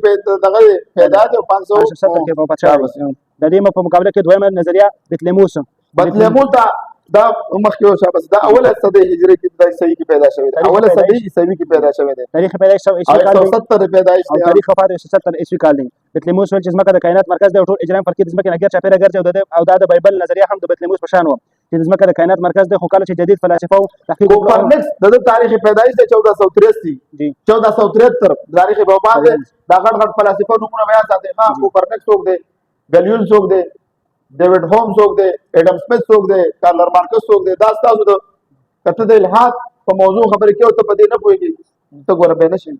دغه پیدا دی 570 کې په 50 د دې په مقابله کې دویمه نظریه بتلیموس دا مخکې او شابه دا اوله صدې هجری کې د صحیح کې پیدا شوی دی اوله صدې عیسوي کې پیدا شوی دی تاریخ پیدایش 170 پیدایش او تاریخ وفات 170 عیسوي کال دی بتلیموس ول چې ځمکه د کائنات مرکز دی او ټول اجرام فلکي د ځمکې نه غیر چاپیره ګرځي او دا د بایبل نظریه هم د بتلیموس په شان و چې د ځمکه د کائنات مرکز دی خو کله چې جدید فلسفه او تحقیق کوپرنیکس د تاریخ پیدایش د 1483 جی 1473 تاریخ وفات دا غټ فلسفه نمونه بیا ساتي ها کوپرنیکس څوک دی ګلیون څوک دی ډیوډ هوم څوک دی اډم سمث څوک دی کارل مارکس څوک دی دا تاسو د کته د الحاد په موضوع خبرې کوي ته پدې نه پوهیږي ته ګوره به نشي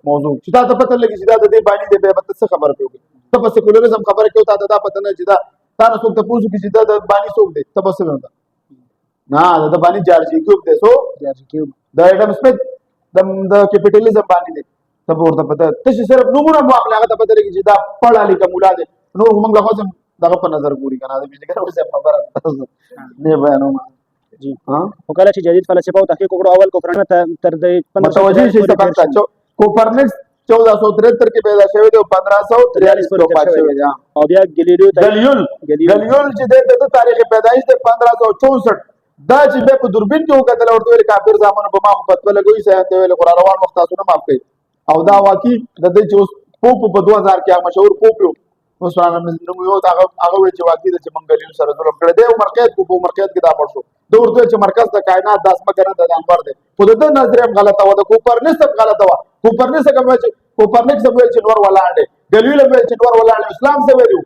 موضوع چې دا ته پته لګي چې دا د دې باندې د به څه خبره کوي ته په سیکولریزم خبره کوي ته دا پته نه چې دا تاسو څوک ته پوښتنه چې دا د باندې څوک دی ته بس نه نه دا باندې جارجي کیوب دی سو جارجي کیوب د اډم سمث د کیپټالیزم باندې دی ته ورته پته ته صرف نمونه مو خپل هغه ته پته لګي چې دا پړه لیکه مولا دی نور موږ له خپل دغه په نظر ګوري کنه دا بجلی کنه څه خبره نه بیانوم جی ها وکاله چې جدید فلسفه او تحقیق وکړو اول کوپرنیکس تر دې 1500 شي څخه کوپرنیکس 1473 کې پیدا شوی دی او 1543 کې وفات شوی دی او بیا ګلیلیو چې د تاریخ پیدایش د 1564 دا چې په دوربین کې وکړل ورته ویل کافر زمانه په ما په تل لګوي سه ته ویل قران روان وخت تاسو نه معاف کړي او دا واقعي د دې چې پوپ په 2000 کې مشهور پوپ یو وسلام نو یو دا هغه وی چې واقعي د منګلیو سره ظلم کړی دی او مرکز په مرکز کې دا مرشو د ورته چې مرکز د کائنات د اسمه کنه د انبر دی خو د نظریه غلطه و د کوپرنیکس غلطه و کوپرنیکس کوم چې کوپرنیکس ویل چې نور ولاړ دی ګلیلیو ویل چې نور ولاړ اسلام څه ویلو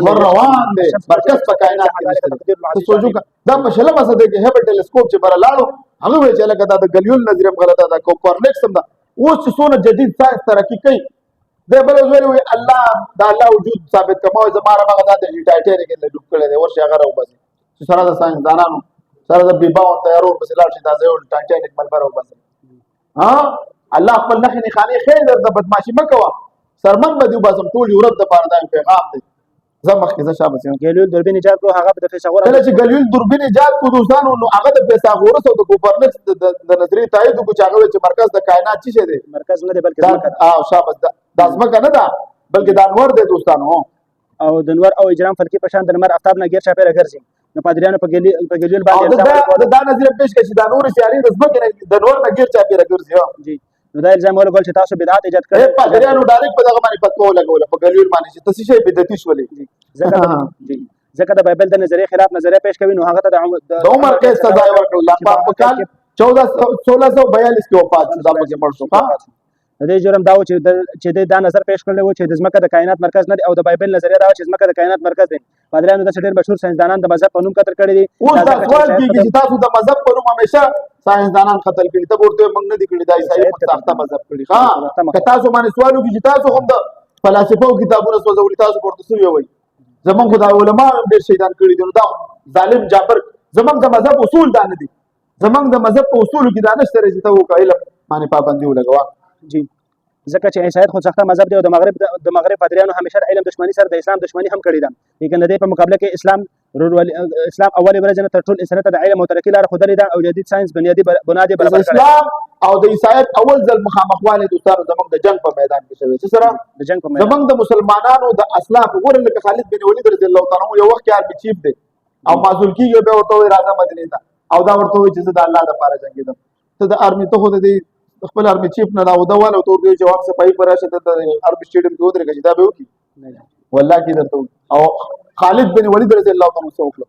نور روان دی مرکز په کائنات کې ته سوچو دا په شله مسده کې هبل ټیلیسکوپ چې بر لاړو هغه ویل چې لکه دا د ګلیلیو نظریه غلطه ده کوپرنیکس هم دا اوس چې څونه جدید ساينس ترقی کوي د بل ویلوي الله دا الله وجود ثابت کوم زماره هغه د ټایټانیک کې ډوب کړي دی ورشه هغه راو بس چې سره د ساينس دانانو سره د بیباو تیارو په سلال شي دا ځای ټایټانیک ملبر او بس ها الله خپل نخني خاني خیر د بدمعشي مکوا سرمن بدیو باسم ټول یورپ د پاره دا پیغام دی زمخ کې شابه سي ګلیلیو دوربین ایجاد کړو هغه د فیثاغورس کله چې ګلیلیو دوربین ایجاد کړو دوستانو نو هغه د فیثاغورس او د کوپرنیکس د نظریه تایید کو چې هغه چې مرکز د کائنات څه دی مرکز نه دی بلکې شابه د ځمکه نه ده بلکې د انور دی دوستانو او د انور او اجرام فلکی په شان د لمر افتاب نه غیر چاپیره ګرځي نو پادریانو په ګلیلیو باندې دا نظریه پیش کړي چې د نور سیاري د ځمکې د نور نه غیر چاپیره ګرځي جی نو دا الزام ولګول چې تاسو بدعت ایجاد کړی پادریانو ډایرکټ په دغه باندې فتوا لګول په ګلیلیو باندې چې تاسو شی بدعتي شولې ځکه د بایبل د نظریه خلاف نظریه پیش کوي نو هغه ته د عمر کې سزا ورکړل په کال 1642 کې وفات شو دا په مړ شو د دې جرم دا و چې دا نظر پیش کړل و چې د ځمکه د کائنات مرکز نه دی او د بایبل نظریه دا چې ځمکه د کائنات مرکز دی پادریانو د ډېر مشهور ساينسدانان د مذهب په نوم قتل کړي دي اوس دا سوال کیږي چې تاسو د مذهب په نوم همیشه ساينسدانان قتل کړي ته ورته موږ نه دي کړي دا عیسائی په مذهب کړي ها که تاسو باندې سوال وکړي چې تاسو هم د فلسفو کتابونو سوځولي تاسو ورته څه وایي زمونږ خدای علماء هم ډېر شیطان کړي دي نو دا ظالم جابر زمونږ د مذهب اصول دا نه دي زمونږ د مذهب په اصولو کې دا نشته چې ته وکړه علم باندې پابندي ولګوا جی ځکه چې عیسایت خو سخته مذهب دی او د مغرب پادریانو همیشه د علم دښمني سره د اسلام دښمني هم کړې ده، لیکن د دې په مقابله کې اسلام اولې ورځ نه تر ټول انسانیت ته د علم او ترقي لاره ښودلې ده او جدید ساينس بنیادي بنیاد برابر کړی. اسلام او د عیسایت اول ځل مخامخواله دوستانو زمونږ د جنگ په میدان کې شوی چې سره د جنگ په میدان زمونږ د مسلمانانو د اسلاف وګورئ لکه خالد بن ولید رضی الله تعالی عنہ یو وخت کې آرمي چیف دی او معزول کیږي به ورته وایي راځه مدینې ته او دا ورته وایي چې زه د الله لپاره جنګېدم. ته د آرمي ته خو د خپل آرمي چیف نه راوده واله ته ورته جواب صفایي پر راشه ته آرمي سټیډیم کې ودرېږه چې دا به وکړي والله کې درته او خالد بن ولید رضی الله تعالی عنہ وکړه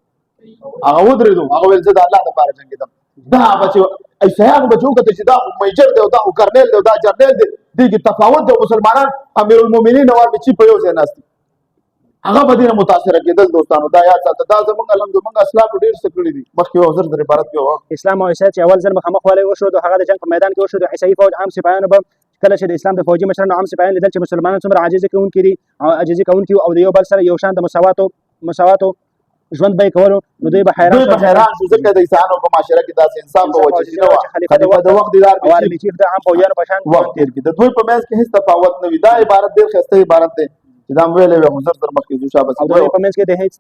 هغه ودرېدو هغه ویل زه د الله لپاره جنګېدم. دا بچو عیسایانو بچو کته چې دا میجر دی او دا کرنل دی او دا جرنل دی دغه تفاوت د مسلمانان امیر المؤمنین او آرمي چیف په یو ځای ناست هغه په دې متاثر کېدل دوستانو دا یاد ساته دا زمونږ الحمدلله اسلام ډیر څه کړی دي مخکې حضور د عبارت کې اسلام او عیسایت چې اول ځل مخامخ والی وشو د هغه د جنگ په میدان کې وشو د عیسائی فوج عام سپاهیانو به کله چې د اسلام د فوجي مشرانو عام سپاهیان لیدل چې مسلمانان څومره عاجزي کوونکي او د یو بل سره یو شان د مساواتو ژوند به کولو نو دوی به حیران شو ځکه د انسانانو په معاشره کې داسې انسان په وجه چې نو خلیفہ د وخت دیدار او عربي چیف د عام فوجیانو په شان وخت تیر کې د دوی په منځ کې هیڅ تفاوت نه وي دا عبارت ډیر خسته عبارت دی چې دا ویلې وي حضور تر مخکې ځو شابه او دوی په منځ کې د هیڅ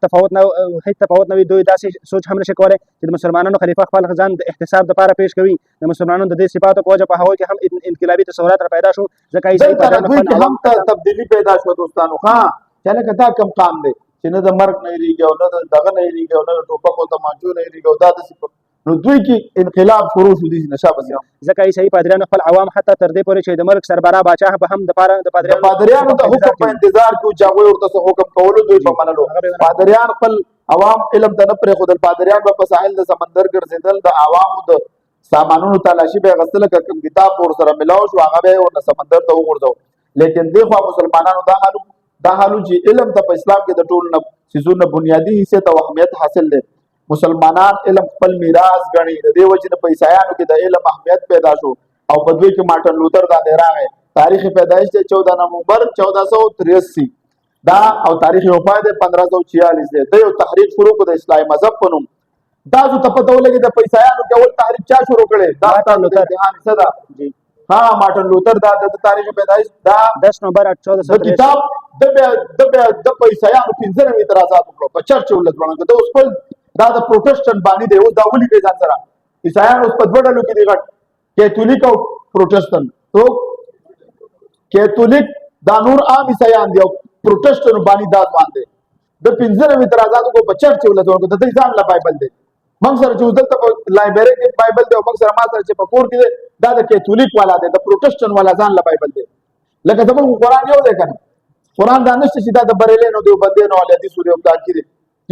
تفاوت نه وي دوی داسې سوچ هم نشي کولای چې د مسلمانانو خلیفہ خپل ځان د احتساب لپاره پیش کوي د مسلمانانو د دې صفاتو په وجه په هغه کې هم انقلابي تصورات را پیدا شو ځکه عیسائی په هم تبدیلی پیدا شو دوستانو ها چې کدا کم کام دی چې نه د مرګ نه لريږي او نه دغه نه لريږي او نه ټوپک او تمانچو نه لريږي او دا د نو دوی کې انقلاب شروع شو دي نشه بس ځکه عیسائی پادریان خپل عوام حتی تر دې پورې چې د ملک سربراہ باچا به هم د پادریانو د حکم په انتظار کې چې هغه ورته حکم کولو دوی په منلو پادریان خپل عوام علم ته نه پرې خو د پادریان په ساحل د سمندر ګرځیدل د عوامو د سامانونو تلاشي به غسل کوم کتاب ور سره ملاو شو هغه به ور سمندر ته وګرځاو لیکن دغه مسلمانانو دا حالو چې علم ته په اسلام کې د ټول نه سيزونه بنیادی حصے ته اهمیت حاصل دي مسلمانان علم خپل میراث غني د دې وجه په عیسایانو کې د علم اهمیت پیدا شو او په دوی کې مارټن لوتر دا راغی تاریخ پیدایش 14 نومبر 1483 دا او تاریخ وفات 1546 دی د یو تحریک شروع کړ د اسلامي مذهب په نوم دا څه ته پته ولګي د عیسایانو کې اول تحریک چا شروع کړي دا تاسو ته امتحان صدا ها مارټن لوتر دا د تاریخ پیدایش دا 10 نومبر 1483 کتاب د عیسایانو 15 اعتراضات وکړو په چرچ ولټ باندې دا اوس خپل دا د پروټستانت باندې دی او دا ولي کې ځان سره عیسایانو په دوړلو کې دی غټ کیتولیک او پروټستانت تو کیتولیک دا نور عام عیسایان دی او پروټستانت باندې دا باندې د 15 اعتراضات کو په چرچ ولټ ورکو د دې ځان لا بایبل دی موږ سره چې دلته په لایبرری کې بایبل دی او موږ سره ما سره چې په کور کې دا د کیتولیک والا دی د پروټستانت والا ځان لا بایبل دی لکه زموږ قرآن یو دی کنه قرآن دا نشته چې دا د بریلینو دی بندینو ولې دي سورې او تاکید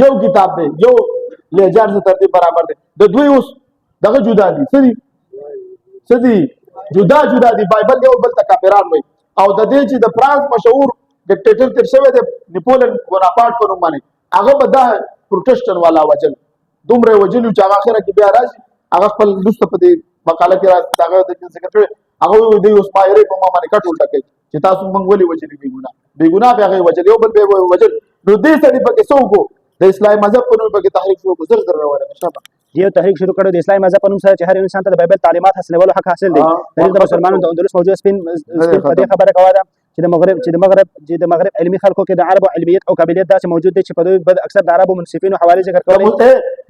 یو کتاب دی یو لهجار سره ترتیب برابر دی د دوی اوس دغه جدا دي سدي جدا دي بایبل یو بل تکبران وي او د دې چې د فرانس مشهور ډیکټیټر تر شوی دی نیپولن بوناپارټ په نوم باندې هغه به دا پروټستانت والا وجل دومره وجلو چې هغه اخره کې بیا راځي هغه خپل لست په دې مقاله کې راځي د ذکر کړی هغه دوی اوس پایری په ما باندې کټول ټکي چې تاسو مونږ ولې وجلې بے ګناه بیا هغه وجل یو بل به وجل نو دې سړي په کې څوک د اسلامي مذهب په نوم کې تحریک شو زر وره شابه یو تحریک شروع کړو د اسلامي مذهب په نوم سره چې هر انسان ته د بایبل تعلیمات حاصلولو حق حاصل دی د مسلمانانو د اندلس موجوده سپین په دې خبره کوي چې د مغرب علمي خلکو کې د عربو علمیت او قابلیت داسې موجود دي چې په دوی بد اکثر د عربو منصفینو حواله ذکر کوي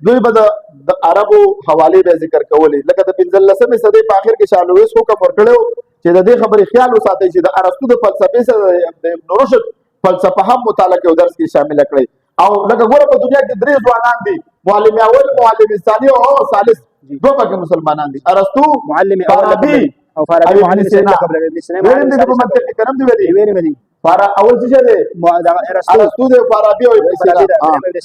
دوی به د عربو حواله به ذکر کوي لکه د 15مې صدې په اخر کې شالويس کو کفر کړو چې د دې خبرې خیال وساتي چې د ارسطو د فلسفې سره د ابن رشد فلسفه هم مطالعه او درس کې شامل کړي او لکه ګوره په دنیا کې درې ځوانان دي معلم اول معلم ثاني او ثالث دوه پکې مسلمانان دي ارسطو معلم اول او فارابي معلم سینا قبل ابن سینا ویل دي په منطق کې کلم دی ویلي اول څه دی ارسطو د فارابي او ابن سینا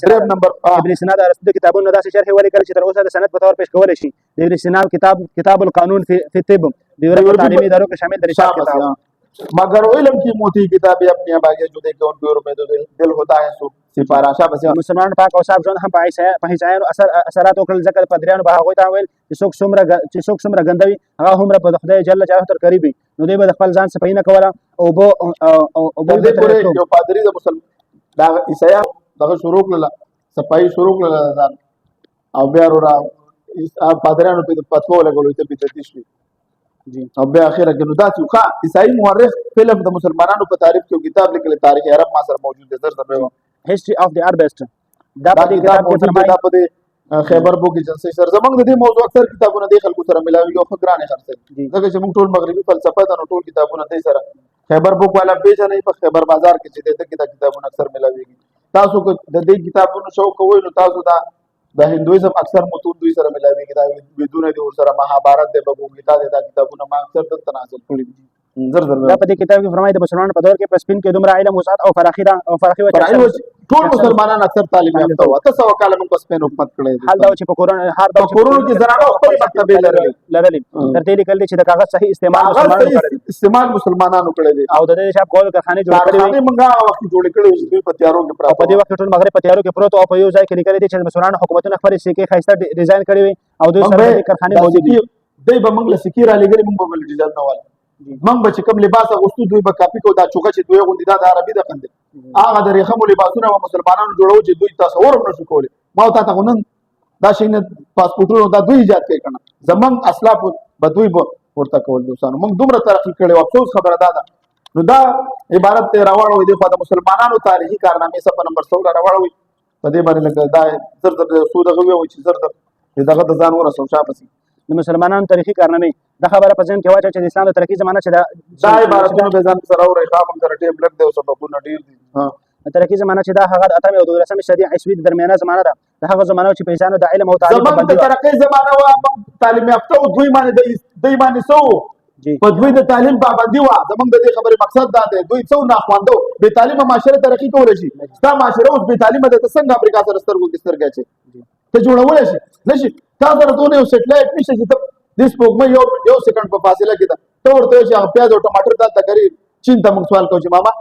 دریم نمبر ابن سینا د ارسطو کتابونو داسې شرح ولیکل چې تر اوسه د سند په تور پیش کول شي د ابن سینا کتاب القانون فی الطب د یورپ تعلیمي ادارو کې شامل د رسالت کتاب मगर علم की मोटी किताबें अपनी आगे जो देखे उनके में तो दिल होता है सो सिफारा شابه مسلمان پاک او صاحب ژوند هم په عیسایانو اثرات وکړل ځکه پدریانو به هغه ته ویل چې څوک څومره ګندوي هغه هم په خدای جل جلاله تر قریب نو دوی به خپل ځان صفای نه کوله او دې پورې یو پادری د مسلمان دا عیسایان دغه شروع کړل صفای شروع کړل او بیا ورا پادریانو په پاتو لګولې ته په تشوي جی او بیا اخره کې نو دا چې ښه عیسائی مورخ فلم د مسلمانانو په تعریف کې کتاب لیکلی تاریخ عرب ما سره موجود دی زر سره هیستوري اف د اربست دا دا په دې کتاب کتاب کې موجود دی فرمایي دا په دې خیبر بوک ایجنسی سره زمونږ د دې موضوع اکثر کتابونه د خلکو سره ملاوي او خګرانه خرڅي جی ځکه چې موږ ټول مغربي فلسفه د ټول کتابونه دې سره خیبر بوک والا پیژنې په خیبر بازار کې چې دې کتابونه اکثر ملاويږي تاسو کو د دې کتابونو شوق کوئ نو تاسو د هندویزم اکثر متون دوی سره ملاويږي دا بدون دي ور سره مهابارت د بګو گیتا د کتابونو ما اکثر د تناسب کړی زر دا په دې کتاب کې فرمایي د مسلمانانو په دور کې په سپین کې دومره علم وسعت او فراخي ده او فراخي وجه ټول مسلمانان اکثر تعلیم یافته و تاسو وکاله موږ په سپین حکومت کړی حال دا چې په کورونو هر په کورونو کې زنانو خپل مکتبې لرلې تر دې لیکل چې د کاغذ صحیح استعمال مسلمانانو کړی دي او د دې شپ کول کارخانه جوړ کړې کارخانه موږ وخت جوړ کړې چې دوی په تیارو کې په دې وخت ټول مغرب په تیارو کې پروت او په یو ځای کې لیکل دي چې مسلمانانو حکومتونه خپل سکه خاصه ډیزاین کړی وي او دوی سره د کارخانه موجود دي دوی به موږ له سکه را لګري موږ به ډیزاین نه وال موږ به چې کوم لباس اغوستو دوی به کاپی کو دا چوکه چې دوی غوندي دا د عربي د کنده هغه د ریخمو لباسونه او مسلمانانو جوړو چې دوی تصور هم نشو کولی ما ته ته نن دا شینه پاسپورتونو دا دوی ایجاد کړي کنه زمنګ اسلاف به دوی ورته کول دوسانو موږ دومره ترقی کړي افسوس خبره ده نو دا عبارت ته راوړو دی خو د مسلمانانو تاریخي کارنامې صفه نمبر 16 راوړو په دې باندې لکه دا زر سود غوي او چې زر دغه د ځان ورسو شابسي د مسلمانانو تاریخي کارنامې دا خبره په ځین کې واچي چې د اسلام د ترقی زمانه چې دا عبارتونه به ځان سره اوري خام سره ټیم لګ دی او سببونه ډیر دي ها ترقی زمانه چې دا هغه د اتمه او 12مه صدی عیسوي د درمیانه زمانه ده د هغه زمانه چې په انسانو د علم او تعلیم زمانه د ترقی زمانه وا تعلیم یافته او دوی باندې دوی باندې سو جی په دوی د تعلیم پابندي وا زمونږ د دې خبرې مقصد دا دی دوی څو نه خواندو به تعلیم معاشره ترقی کول شي دا معاشره اوس به تعلیم د څنګه امریکا سره سترګو کې سترګې چي ته جوړول شي نشي تا سره دونه یو سټلایټ نشي چې ته د سپوږمۍ یو سکند په فاصله کې ده ته ورته چې هغه پیاز او ټماټر دا تګري چین ته موږ سوال کوو چې ماما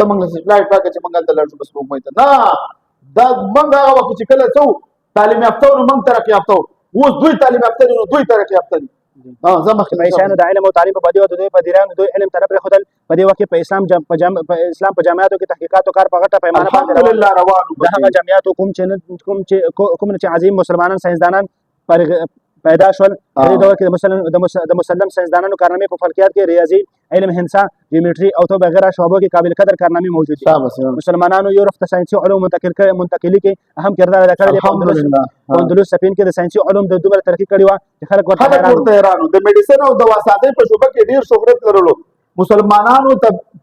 ته موږ سټلایټ راکړه چې موږ ته لړ په سپوږمۍ ته نه دا موږ هغه وخت چې کله څو تعلیم یافته نو موږ ترقی یافته اوس دوی تعلیم یافته نو دوی ترقی یافته زما خلایشانو د علم او تعلیم په بدیو د دوی په دیرانو دوی علم طرف خدل په دې وخت په اسلام په جامعاتو کې تحقیقات او کار په غټه پیمانه باندې الحمدلله روانو د هغه جامعاتو کوم چې عظیم مسلمانان ساينسدانان پیدا شول په دې دور کې د مسلم ساينسدانانو کارنامې په فلکیات کې ریاضي علم هندسه جیومټري او تو وغیرہ شعبو کې قابل قدر کارنامې موجود دي مسلمانانو یورپ ته ساينسي علوم منتقلي کې اهم کردار ادا کړی دی په اندلس سپین کې د ساينسي علوم د دومره ترقی کړی و چې خلک ورته حیرانو د میډیسن او دوا سازۍ په شوبه کې ډیر شهرت لرلو مسلمانانو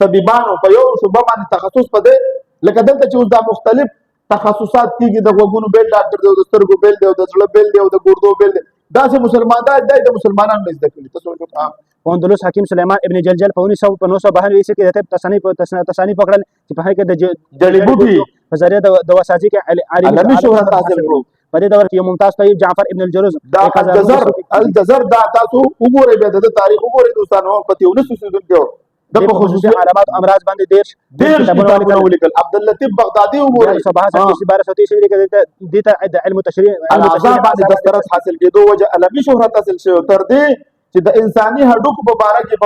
طبيبانو په یو شوبه باندې تخصص پدې لکه دلته چې اوس دا مختلف تخصصات کیږي د غوګونو بیل ډاکټر دی او د سترګو بیل دی او د زړه بیل دی او د ګردو بیل دی دا چې مسلمان د مسلمانانو زده کړي تاسو وګورئ اندلس حکیم سلیمان ابن جلجل په 1992 کې د تصانیف پکړل چې په هغه کې د جړی بوټي په ذریعہ د وساجي کې عالمي شهرت حاصل کړو په دې دور کې یو ممتاز طيب جعفر ابن الجرز دا الجزر دا تاسو وګورئ به د تاریخ وګورئ دوستانو په 1900 د په خصوصي علامات امراض باندې ډیر کتابونه ولیکل عبد اللطیف بغدادي وګورئ صباح سره 1230 کې د علم تشریع الاعضاء باندې دسترس حاصل کېدو وجه علمي شهرت حاصل شو تر دې چې د انساني هډوکو په اړه کې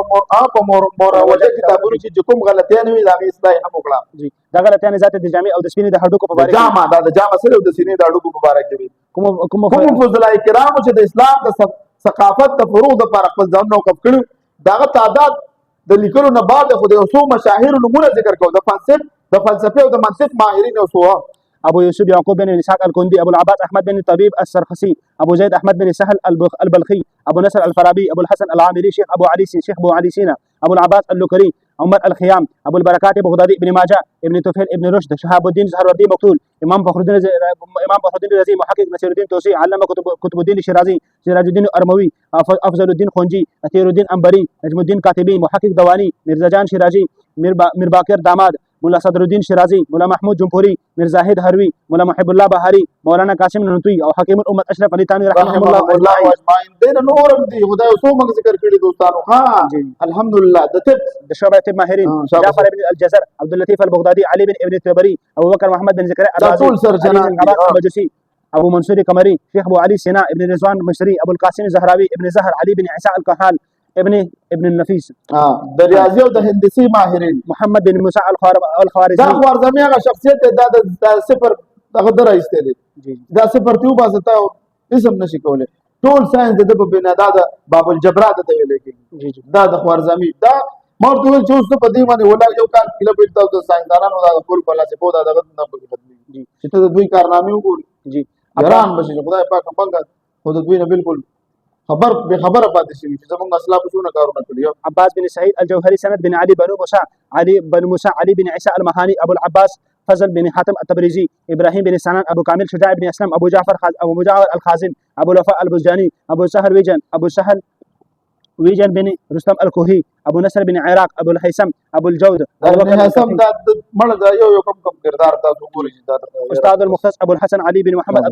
په مروجه کتابونو کې کوم غلطیان وي دا غي اصلاح هم وکړه جی دا غلطیان ذات د جامع او د سپینې د هډوکو په اړه جامع دا د جامع سره د سینې د هډوکو په اړه کې کوم فضلای کرام چې د اسلام د ثقافت د فروغ د لپاره خپل ځان موقف کړو داغه تعداد د لیکلو نه بعد خو د اوسو مشاهیر نمونه ذکر کو د فلسفه او د منطق ماهرین اوسو ابو يوسف يعقوب بن اسحاق الكندي ابو العباس احمد بن طبيب السرخسي ابو زيد احمد بن سهل البلخي ابو نصر الفارابي ابو الحسن العامري شيخ ابو علي سينا ابو العباس اللوكري عمر الخيام ابو البركات بغدادي ابن ماجه ابن طفيل ابن رشد شهاب الدين زهروردي مقتول امام فخر الدين الرازي محقق نصير الدين توسي علامه كتب الدين الشيرازي سراج الدين الارموي افضل الدين خونجي اثير الدين انبري نجم الدين كاتبي محقق دواني مرزا جان شيرازي میر باقر داماد مولا صدر الدین شیرازی مولا محمود جمهوری میر زاهد هروی مولا محب الله بهاری مولانا قاسم ننتوی او حکیم الامت اشرف علي تانوی رحمه الله اجمعین دین نورم دی خدای سو موږ ذکر کړی دوستانو ها الحمدلله د شعبه طب ماهرین جعفر ابن الجزر عبد اللطيف البغدادي علي بن ابن التبري ابو بكر محمد بن زكريا الرازي ابو منصور قمري شيخ ابو علي سينا ابن رضوان مصري ابو القاسم الزهراوي ابن زهر علي بن عيسى الكهال ابن النفيس د ریاضي او د هندسي ماهرین محمد بن موسى الخوارزمي دا خوارزمي هغه شخصیت د صفر دغه درایسته دي دا صفر تیو باسه اسم نشي کوله ټول ساينس د په بنا دا د باب الجبرات ته ویل کېږي جی جی دا د خوارزمي دا مرته ول چې اوس په دې باندې ولا یو کال کله به تاسو د ساينسدانانو دا خپل فلسفو دا دغه نه په بدلی جی چې ته د دوی کارنامې وګوري جی حیران بشي چې خدای پاک څنګه خو د دوی نه بالکل به خبره پاتې شي چې زمونږ اسلاف څونه کارونه کړی عباس بن سعيد الجوهري سند بن علي بن موسى علي بن عيسى المهاني ابو العباس فضل بن حاتم التبريزي ابراهيم بن سنان ابو كامل شجاع بن اسلم ابو جعفر الخازن ابو الوفاء البزجاني ابو سهل ويجن بن رستم الكوهي ابو نصر بن عراق ابو الهيثم ابو الجود الهيثم دا مړ دا یو کم کردار تاسو ګورئ استاد المختص ابو الحسن علي بن محمد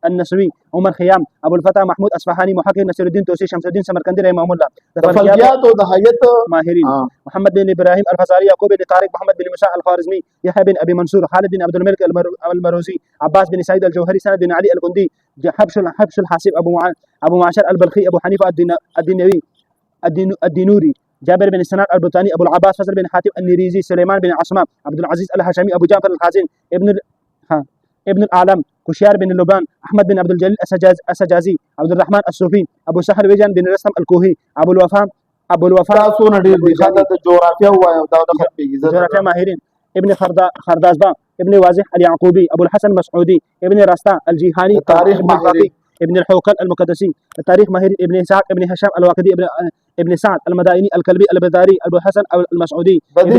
النسوي عمر خيام ابو الفتح محمود اصفهاني محقق نصر الدين توسي شمس الدين سمرقندي رحمه الله فلكيات او د هيئت ماهرين محمد بن ابراهيم الفزاري يعقوب بن طارق محمد بن موسى الخوارزمي يحيى بن ابي منصور خالد بن عبد الملك المروزي عباس بن سعيد الجوهري سند بن علي القندي حبش الحاسب ابو معشر البلخي ابو حنيفه الدينوي الدينوري جابر بن سنان البطاني ابو العباس فضل بن حاتم النيريزي سليمان بن عصمام عبد العزيز الهاشمي ابو جعفر الخازن ابن الاعلم كشيار بن لبان احمد بن عبد الجليل السجازي عبد الرحمن الصوفي ابو سهل ويجان بن رستم الكوهي ابو الوفاء سونه ډیر دي خاطر د جغرافیه وایو دا د خپل جغرافیه ماهرين ابن خردازبا ابن واضح اليعقوبي ابو الحسن المسعودي ابن راستا الجيهاني تاريخ ماهرين ابن الحوقل المقدسي التاريخ ماهر ابن اسحاق ابن هشام الواقدي ابن سعد المدائني الكلبي البداري ابو الحسن المسعودي ابن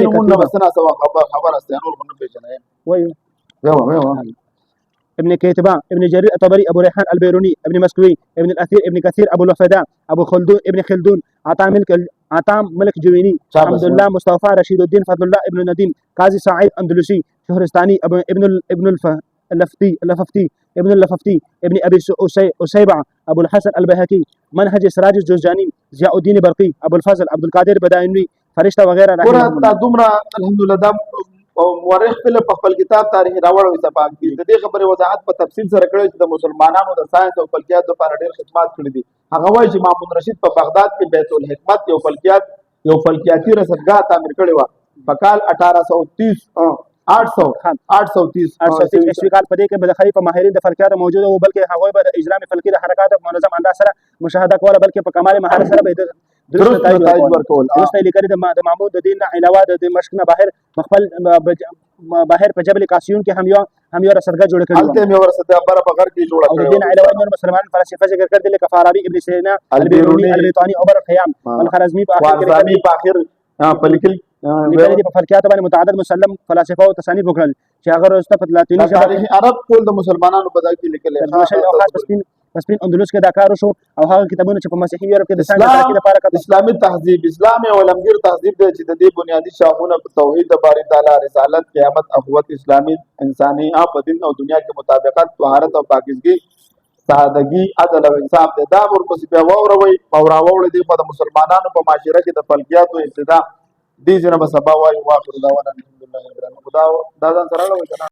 خبر استنور من بيجنه ويو ابن كيتبان ابن جرير الطبري ابو ريحان البيروني ابن مسكوي ابن الاثير ابن كثير ابو الوفداء ابو خلدون ابن خلدون عطام ملك جويني عبد الله مصطفى رشيد الدين فضل الله ابن نديم قاضي سعيد اندلسي شهرستاني ابن اللففتي ابن ابي اسيبع ابو الحسن البيهقي منهج سراج الجوزجاني ضياء الدين برقي ابو الفضل عبد القادر بدائنوي فرشتہ وغيرها ورته دومره الحمدلله دا مورخ په خپل کتاب تاریخ راوړو صفحه کې د دې خبره وضاحت په تفصیل سره کړی چې د مسلمانانو د ساينس او فلکیات لپاره ډېر خدمات کړی دي هغه وایي چې مامون رشید په بغداد کې بیت الحکمت یو فلکیاتي رصدګاه تعمیر کړی و په کال 1830 عیسوي کال په دې کې بدخلي په ماهرین د فلکیات موجود او بلکې هغوی به د اجرام فلکي د حرکات په منظم انداز سره مشاهده کوله بلکې په کمال مهارت سره به درست نتایج ورکول درست لیکل د معمود د دین علاوه د دمشق نه بهر په جبل قاسیون کې هم یو رصدګاه جوړ کړی هلته مې ورسره بره په غر کې جوړ کړی او د دین علاوه نور مسلمان فلسفه ذکر کړل لکه فارابي ابن سینا البيروني البيطاني او بر الخيام الخرزمي په اخر په لیکل لیکل په فلکیات باندې متعدد مسلم فلسفه او تصانیف وکړل چې هغه وروسته په لاتینی ژبه تاریخ عرب ټول د مسلمانانو په ځای کې لیکل پسپین اندلس کې دا کار وشو او هغه کتابونه چې په مسیحي یورپ کې د ساينس ترقی لپاره اسلامي تهذیب اسلام او علمگیر تهذیب دی چې د دې بنیادی شاخونه په توحید د باری تعالی رسالت قیامت اخوت اسلامي انساني په دین او دنیا کې مطابقت طهارت او پاکیزګي سادگی عدل او انصاف د دا ورپسې بیا ووروي او راوړل دي په مسلمانانو په معاشره کې د فلکیات او ابتدا دې جنبه سبا وايي واخر دعوانا الحمدلله رب العالمین خدا دا ځان سره